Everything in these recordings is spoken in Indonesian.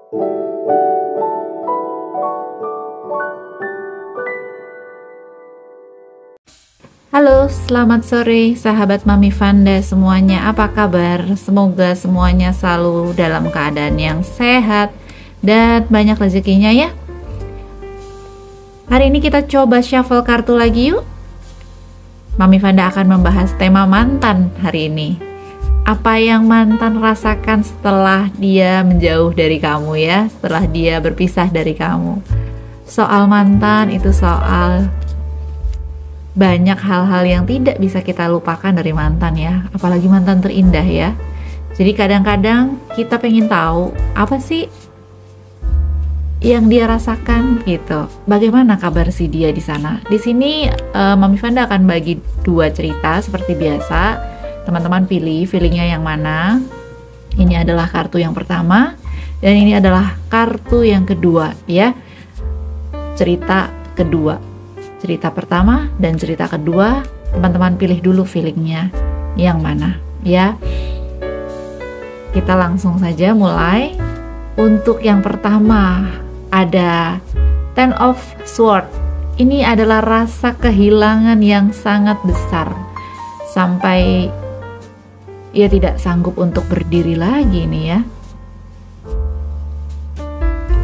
Halo, selamat sore sahabat Mami Vanda semuanya. Apa kabar? Semoga semuanya selalu dalam keadaan yang sehat dan banyak rezekinya ya. Hari ini kita coba shuffle kartu lagi yuk. Mami Vanda akan membahas tema mantan hari ini. Apa yang mantan rasakan setelah dia menjauh dari kamu ya, setelah dia berpisah dari kamu. Soal mantan itu soal banyak hal-hal yang tidak bisa kita lupakan dari mantan ya, apalagi mantan terindah ya. Jadi kadang-kadang kita pengen tahu apa sih yang dia rasakan gitu. Bagaimana kabar si dia di sana? Di sini Mami Vanda akan bagi dua cerita seperti biasa. Teman-teman pilih feelingnya yang mana. Ini adalah kartu yang pertama dan ini adalah kartu yang kedua ya. Cerita kedua. Cerita pertama dan cerita kedua, teman-teman pilih dulu feelingnya yang mana ya. Kita langsung saja mulai. Untuk yang pertama ada Ten of Swords. Ini adalah rasa kehilangan yang sangat besar sampai ia tidak sanggup untuk berdiri lagi nih ya.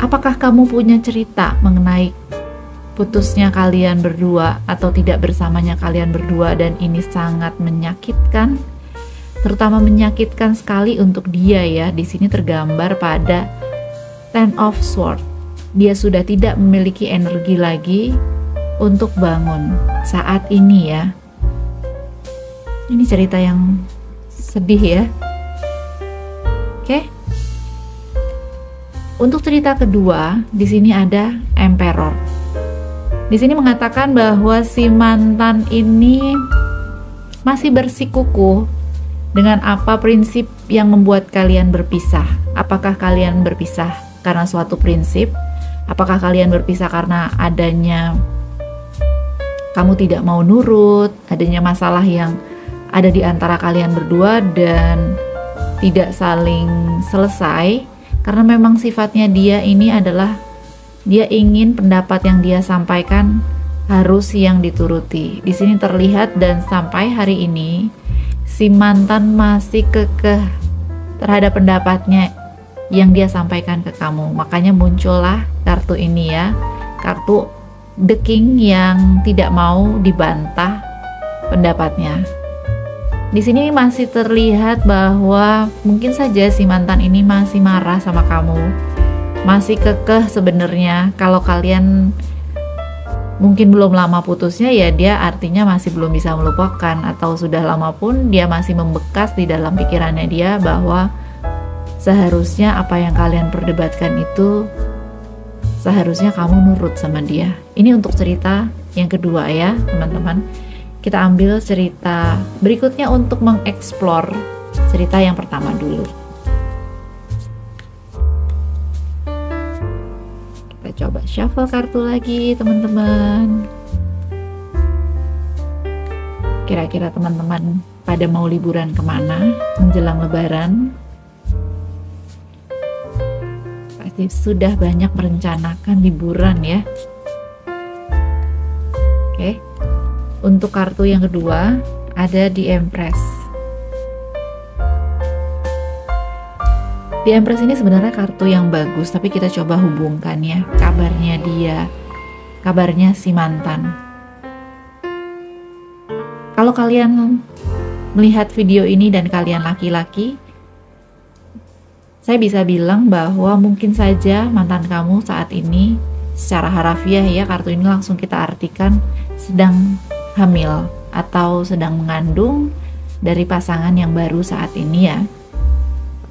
Apakah kamu punya cerita mengenai putusnya kalian berdua atau tidak bersamanya kalian berdua, dan ini sangat menyakitkan, terutama menyakitkan sekali untuk dia ya. Di sini tergambar pada Ten of Swords. Dia sudah tidak memiliki energi lagi untuk bangun saat ini ya. Ini cerita yang sedih ya. Oke. Untuk cerita kedua, di sini ada Emperor. Di sini mengatakan bahwa si mantan ini masih bersikukuh dengan apa prinsip yang membuat kalian berpisah. Apakah kalian berpisah karena suatu prinsip? Apakah kalian berpisah karena adanya kamu tidak mau nurut, adanya masalah yang ada di antara kalian berdua dan tidak saling selesai? Karena memang sifatnya dia ini adalah dia ingin pendapat yang dia sampaikan harus yang dituruti. Di sini terlihat dan sampai hari ini si mantan masih kekeh terhadap pendapatnya yang dia sampaikan ke kamu. Makanya muncullah kartu ini ya, kartu The King yang tidak mau dibantah pendapatnya. Di sini masih terlihat bahwa mungkin saja si mantan ini masih marah sama kamu. Masih kekeh sebenarnya. Kalau kalian mungkin belum lama putusnya ya, dia artinya masih belum bisa melupakan, atau sudah lama pun dia masih membekas di dalam pikirannya dia bahwa seharusnya apa yang kalian perdebatkan itu seharusnya kamu nurut sama dia. Ini untuk cerita yang kedua ya teman-teman. Kita ambil cerita berikutnya untuk mengeksplor cerita yang pertama dulu. Coba shuffle kartu lagi teman-teman. Kira-kira teman-teman pada mau liburan kemana menjelang lebaran? Pasti sudah banyak merencanakan liburan ya. Oke. Untuk kartu yang kedua ada di Empress. Di Empress ini sebenarnya kartu yang bagus, tapi kita coba hubungkan ya kabarnya dia, kabarnya si mantan. Kalau kalian melihat video ini dan kalian laki-laki, saya bisa bilang bahwa mungkin saja mantan kamu saat ini secara harafiah ya, kartu ini langsung kita artikan sedang hamil atau sedang mengandung dari pasangan yang baru saat ini ya.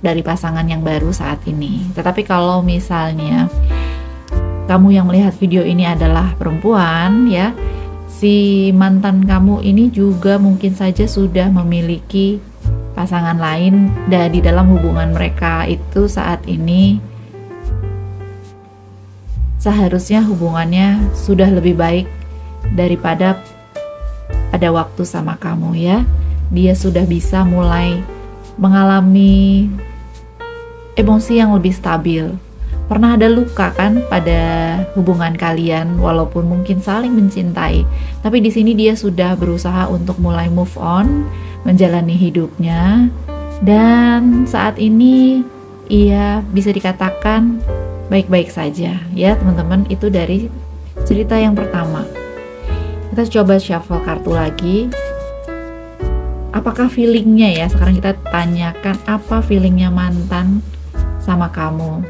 Dari pasangan yang baru saat ini. Tetapi kalau misalnya kamu yang melihat video ini adalah perempuan ya, si mantan kamu ini juga mungkin saja sudah memiliki pasangan lain, dan di dalam hubungan mereka itu saat ini seharusnya hubungannya sudah lebih baik daripada pada waktu sama kamu ya. Dia sudah bisa mulai mengalami emosi yang lebih stabil. pernah ada luka kan pada hubungan kalian, walaupun mungkin saling mencintai. Tapi di sini dia sudah berusaha untuk mulai move on, menjalani hidupnya, dan saat ini ia bisa dikatakan baik-baik saja ya teman-teman. Itu dari cerita yang pertama. Kita coba shuffle kartu lagi. Apakah feelingnya ya? Sekarang kita tanyakan apa feelingnya mantan sama kamu.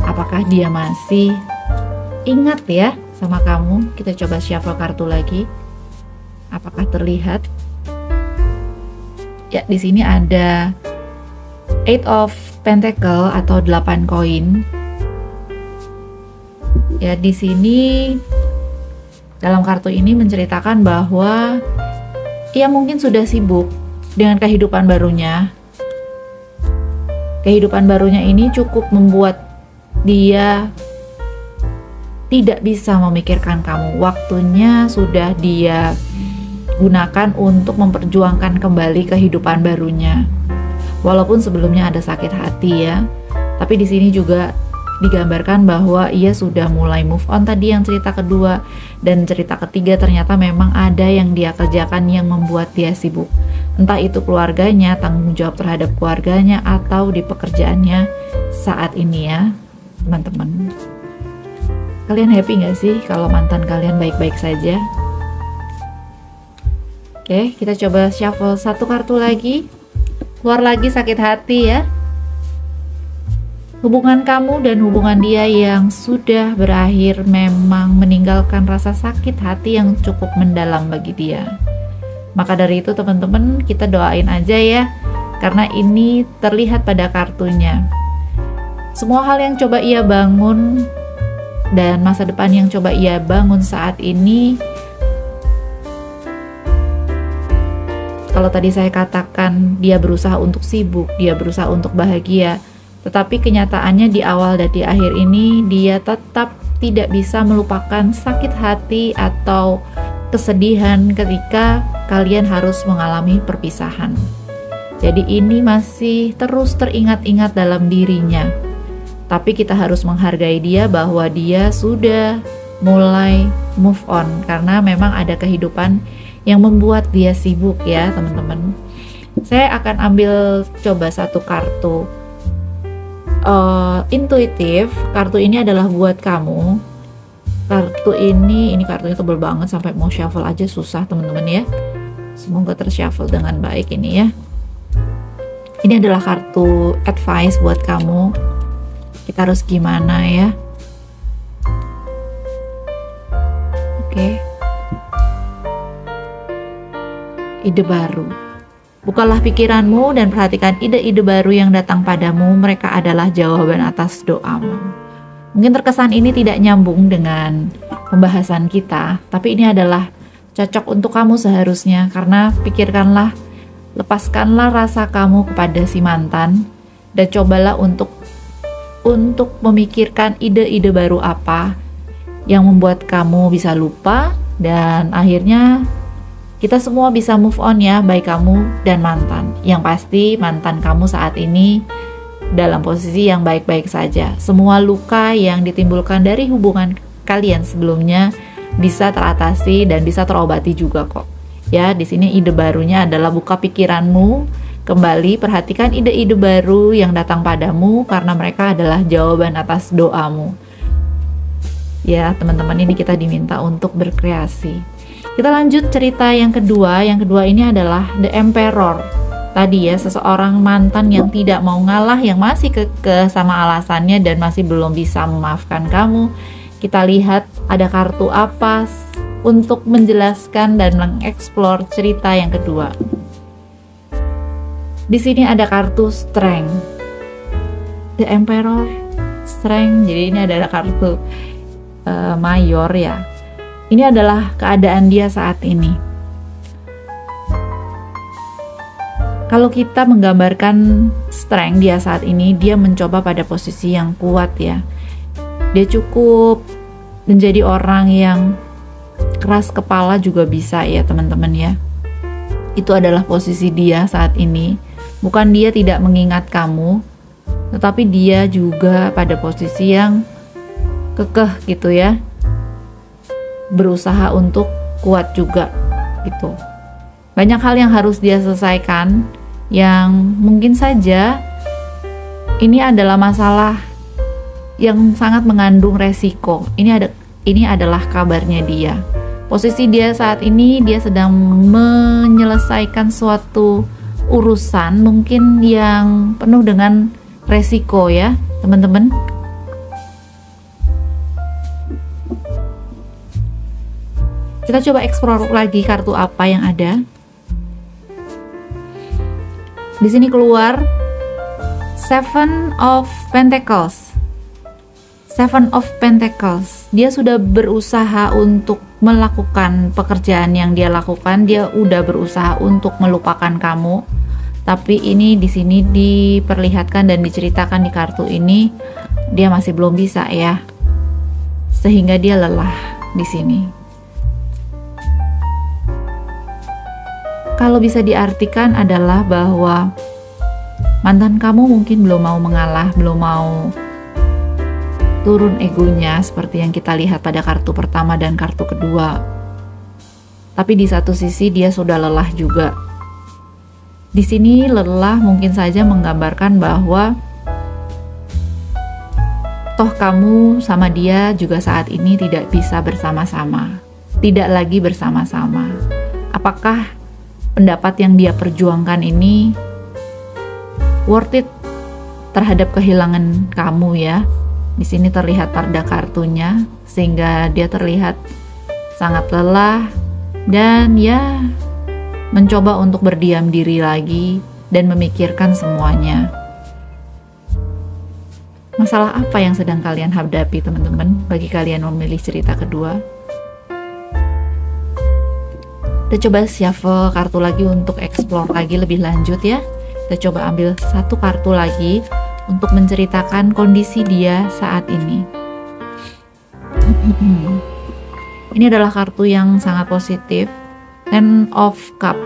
Apakah dia masih ingat ya sama kamu? Kita coba shuffle kartu lagi. Apakah terlihat? Ya, di sini ada 8 of Pentacle atau 8 koin. Ya, di sini dalam kartu ini menceritakan bahwa ia mungkin sudah sibuk dengan kehidupan barunya. Kehidupan barunya ini cukup membuat dia tidak bisa memikirkan kamu. Waktunya sudah dia gunakan untuk memperjuangkan kembali kehidupan barunya. Walaupun sebelumnya ada sakit hati ya, tapi di sini juga digambarkan bahwa ia sudah mulai move on tadi yang cerita kedua, dan cerita ketiga ternyata memang ada yang dia kerjakan yang membuat dia sibuk. Entah itu keluarganya, tanggung jawab terhadap keluarganya, atau di pekerjaannya saat ini ya teman-teman. Kalian happy gak sih kalau mantan kalian baik-baik saja? Oke, kita coba shuffle satu kartu lagi. Keluar lagi sakit hati ya. Hubungan kamu dan hubungan dia yang sudah berakhir memang meninggalkan rasa sakit hati yang cukup mendalam bagi dia. Maka dari itu teman-teman, kita doain aja ya, karena ini terlihat pada kartunya. Semua hal yang coba ia bangun dan masa depan yang coba ia bangun saat ini, kalau tadi saya katakan dia berusaha untuk sibuk, dia berusaha untuk bahagia, tetapi kenyataannya di awal dan di akhir ini dia tetap tidak bisa melupakan sakit hati atau kesedihan ketika kalian harus mengalami perpisahan. Jadi ini masih terus teringat-ingat dalam dirinya. Tapi kita harus menghargai dia bahwa dia sudah mulai move on, karena memang ada kehidupan yang membuat dia sibuk ya teman-teman. Saya akan ambil coba satu kartu intuitif. Kartu ini adalah buat kamu. Kartu ini kartunya tebal banget sampai mau shuffle aja susah teman-teman ya. Semoga tershuffle dengan baik ini ya. Ini adalah kartu advice buat kamu. Kita harus gimana ya? Oke. Ide baru. Bukalah pikiranmu dan perhatikan ide-ide baru yang datang padamu. Mereka adalah jawaban atas doamu. Mungkin terkesan ini tidak nyambung dengan pembahasan kita, tapi ini adalah cocok untuk kamu seharusnya, karena pikirkanlah, lepaskanlah rasa kamu kepada si mantan dan cobalah untuk memikirkan ide-ide baru apa yang membuat kamu bisa lupa dan akhirnya kita semua bisa move on ya, baik kamu dan mantan. Yang pasti mantan kamu saat ini dalam posisi yang baik-baik saja. Semua luka yang ditimbulkan dari hubungan kalian sebelumnya bisa teratasi dan bisa terobati juga kok. Ya, di sini ide barunya adalah buka pikiranmu, kembali perhatikan ide-ide baru yang datang padamu karena mereka adalah jawaban atas doamu. Ya, teman-teman, ini kita diminta untuk berkreasi. Kita lanjut cerita yang kedua. Yang kedua ini adalah The Emperor. Tadi ya, seseorang mantan yang tidak mau ngalah, yang masih kekeh sama alasannya dan masih belum bisa memaafkan kamu. Kita lihat ada kartu apa untuk menjelaskan dan mengeksplor cerita yang kedua. Di sini ada kartu Strength. The Emperor, Strength. Jadi ini adalah kartu mayor ya. Ini adalah keadaan dia saat ini. Kalau kita menggambarkan strength dia saat ini, dia mencoba pada posisi yang kuat ya. Dia cukup menjadi orang yang keras kepala juga bisa ya teman-teman ya. Itu adalah posisi dia saat ini. Bukan dia tidak mengingat kamu, tetapi dia juga pada posisi yang kekeh gitu ya, berusaha untuk kuat juga gitu. Banyak hal yang harus dia selesaikan, yang mungkin saja ini adalah masalah yang sangat mengandung resiko. Ini adalah kabarnya dia. Posisi dia saat ini, dia sedang menyelesaikan suatu urusan mungkin yang penuh dengan resiko ya, teman-teman. Kita coba explore lagi kartu apa yang ada. Di sini keluar Seven of Pentacles. Seven of Pentacles. Dia sudah berusaha untuk melakukan pekerjaan yang dia lakukan. Dia udah berusaha untuk melupakan kamu. Tapi ini di sini diperlihatkan dan diceritakan di kartu ini, dia masih belum bisa ya. Sehingga dia lelah di sini. Kalau bisa diartikan adalah bahwa mantan kamu mungkin belum mau mengalah, belum mau turun egonya seperti yang kita lihat pada kartu pertama dan kartu kedua. Tapi di satu sisi dia sudah lelah juga. Di sini lelah mungkin saja menggambarkan bahwa toh kamu sama dia juga saat ini tidak bisa bersama-sama, tidak lagi bersama-sama. Apakah pendapat yang dia perjuangkan ini worth it terhadap kehilangan kamu ya? Di sini terlihat pada kartunya, sehingga dia terlihat sangat lelah dan ya mencoba untuk berdiam diri lagi dan memikirkan semuanya. Masalah apa yang sedang kalian hadapi, teman-teman, bagi kalian memilih cerita kedua? Kita coba shuffle kartu lagi untuk explore lagi lebih lanjut ya. Kita coba ambil satu kartu lagi untuk menceritakan kondisi dia saat ini. Ini adalah kartu yang sangat positif. Ten of Cup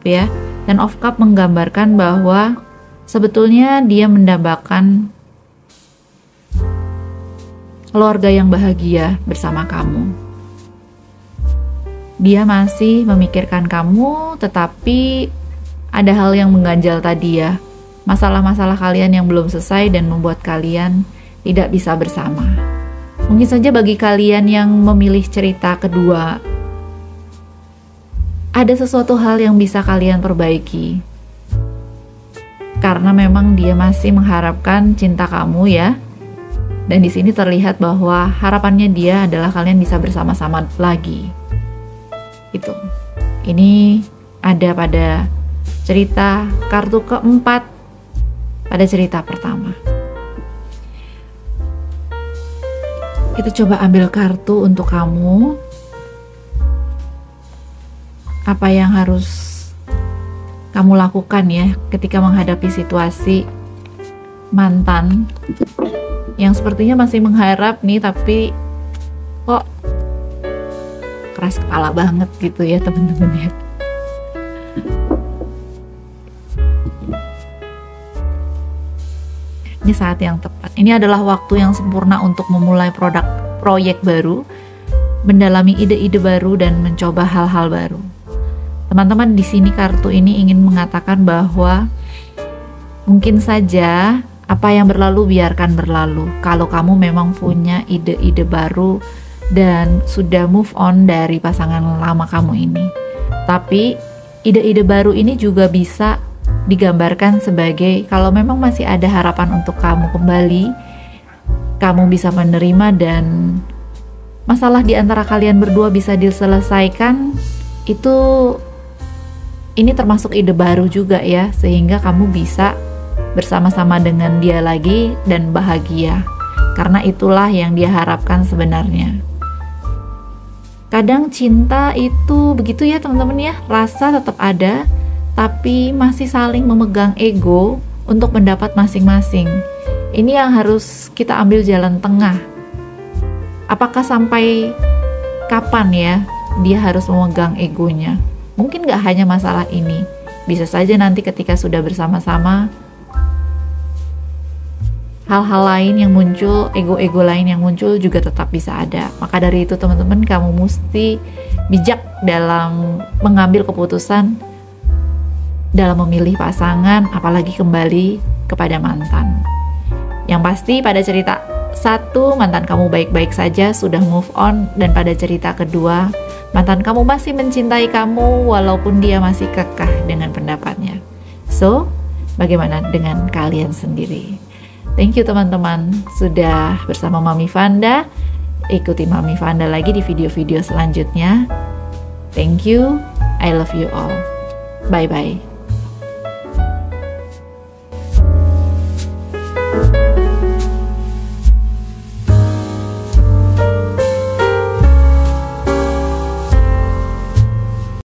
ya. Ten of Cup menggambarkan bahwa sebetulnya dia mendambakan keluarga yang bahagia bersama kamu. Dia masih memikirkan kamu, tetapi ada hal yang mengganjal tadi ya. Masalah-masalah kalian yang belum selesai dan membuat kalian tidak bisa bersama. Mungkin saja bagi kalian yang memilih cerita kedua, ada sesuatu hal yang bisa kalian perbaiki. Karena memang dia masih mengharapkan cinta kamu ya. Dan di sini terlihat bahwa harapannya dia adalah kalian bisa bersama-sama lagi. Itu. Ini ada pada cerita kartu keempat pada cerita pertama. Kita coba ambil kartu untuk kamu. Apa yang harus kamu lakukan ya ketika menghadapi situasi mantan yang sepertinya masih mengharap nih, tapi kok keras kepala banget gitu ya teman-teman ya. Ini saat yang tepat. Ini adalah waktu yang sempurna untuk memulai proyek baru, mendalami ide-ide baru dan mencoba hal-hal baru. Teman-teman, di sini kartu ini ingin mengatakan bahwa mungkin saja apa yang berlalu biarkan berlalu. Kalau kamu memang punya ide-ide baru dan sudah move on dari pasangan lama kamu ini. Tapi ide-ide baru ini juga bisa digambarkan sebagai kalau memang masih ada harapan untuk kamu kembali, kamu bisa menerima dan masalah di antara kalian berdua bisa diselesaikan. Ini termasuk ide baru juga ya, sehingga kamu bisa bersama-sama dengan dia lagi dan bahagia. Karena itulah yang dia harapkan sebenarnya. Kadang cinta itu begitu ya teman-teman ya, rasa tetap ada, tapi masih saling memegang ego untuk mendapat masing-masing. Ini yang harus kita ambil jalan tengah. Apakah sampai kapan ya dia harus memegang egonya? Mungkin gak hanya masalah ini, bisa saja nanti ketika sudah bersama-sama hal-hal lain yang muncul, ego-ego lain yang muncul juga tetap bisa ada. Maka dari itu teman-teman, kamu mesti bijak dalam mengambil keputusan dalam memilih pasangan, apalagi kembali kepada mantan. Yang pasti pada cerita 1, mantan kamu baik-baik saja, sudah move on. Dan pada cerita kedua, mantan kamu masih mencintai kamu walaupun dia masih kekeh dengan pendapatnya. So, bagaimana dengan kalian sendiri? Thank you teman-teman sudah bersama Mami Vanda. Ikuti Mami Vanda lagi di video-video selanjutnya. Thank you, I love you all. Bye-bye.